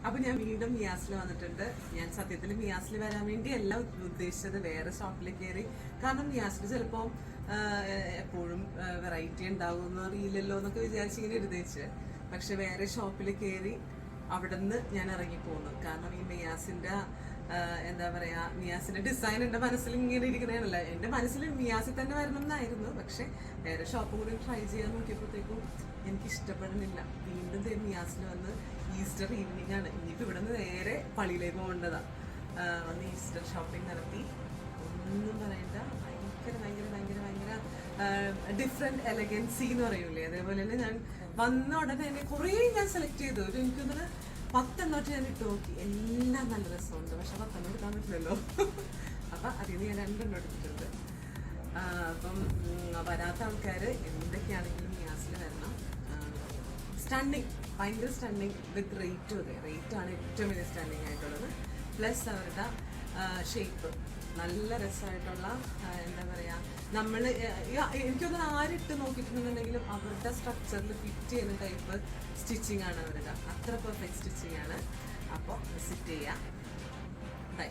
അപ്പൊ ഞാൻ വീണ്ടും മിയാസിൽ വന്നിട്ടുണ്ട്. ഞാൻ സത്യത്തിൽ മിയാസിൽ വരാൻ വേണ്ടിയല്ല ഉദ്ദേശിച്ചത്, വേറെ ഷോപ്പിൽ കയറി. കാരണം മിയാസിൽ ചിലപ്പോ എപ്പോഴും വെറൈറ്റി ഉണ്ടാവുമെന്ന് അറിയില്ലല്ലോ എന്നൊക്കെ വിചാരിച്ച് ഇങ്ങനെ ഇരുതേച്ച്. പക്ഷെ വേറെ ഷോപ്പിൽ കയറി അവിടെ നിന്ന് ഞാൻ ഇറങ്ങിപ്പോന്നു. കാരണം ഈ മിയാസിന്റെ എന്താ പറയാ, മിയാസിന്റെ ഡിസൈൻ എന്റെ മനസ്സിൽ ഇങ്ങനെ ഇരിക്കണേണല്ലോ. എന്റെ മനസ്സിൽ മിയാസിൽ തന്നെ വരണം എന്നായിരുന്നു. പക്ഷെ വേറെ ഷോപ്പ് കൂടി ട്രൈ ചെയ്യാൻ നോക്കിയപ്പോഴത്തേക്കും എനിക്ക് ഇഷ്ടപ്പെടുന്നില്ല. വീണ്ടും മിയാസിൽ വന്ന് ഈസ്റ്റർ ഈവനിങ് ആണ്. ഇനിയിപ്പോൾ ഇവിടെ നിന്ന് നേരെ പള്ളിയിലേക്ക് പോകേണ്ടതാ. വന്ന് ഈസ്റ്റർ ഷോപ്പിംഗ് നടത്തി. ഒന്നും പറയണ്ട, ഭയങ്കര ഭയങ്കര ഭയങ്കര ഭയങ്കര ഡിഫറെന്റ് എലഗൻസി എന്ന് പറയൂലേ, അതേപോലെ തന്നെ ഞാൻ വന്ന ഉടനെ തന്നെ കുറേ ഞാൻ സെലക്ട് ചെയ്തു. എനിക്കൊന്ന് 10 എണ്ണോട്ട് ഞാൻ ഇട്ട് നോക്കി. എല്ലാം നല്ല രസമുണ്ട്. പക്ഷെ 10 എണ്ണം എടുക്കാൻ പറ്റില്ലല്ലോ. അപ്പം അതിൽ നിന്ന് ഞാൻ 2 എണ്ണം എടുത്തിട്ടുണ്ട്. അപ്പം വരാത്ത ആൾക്കാർ എന്തൊക്കെയാണെങ്കിലും മിയാസിൽ വരണം. സ്റ്റണ്ണിങ്, ഭയങ്കര സ്റ്റണ്ണിങ് വിത്ത് റേറ്റും. അതെ, റേറ്റാണ് ഏറ്റവും വലിയ സ്റ്റണ്ണിങ് ആയിട്ടുള്ളത്. പ്ലസ് അവരുടെ ഷേപ്പ് നല്ല രസമായിട്ടുള്ള, എന്താ പറയുക, നമ്മൾ എനിക്കൊന്നും ആരിട്ട് നോക്കിയിട്ടുണ്ടെന്നുണ്ടെങ്കിലും അവരുടെ സ്ട്രക്ചറിൽ ഫിറ്റ് ചെയ്യുന്ന ടൈപ്പ് സ്റ്റിച്ചിങ് ആണ് അവരുടെ. അത്ര പെർഫെക്റ്റ് സ്റ്റിച്ചിങ് ആണ്. അപ്പോൾ വിസിറ്റ് ചെയ്യാം. ബൈ.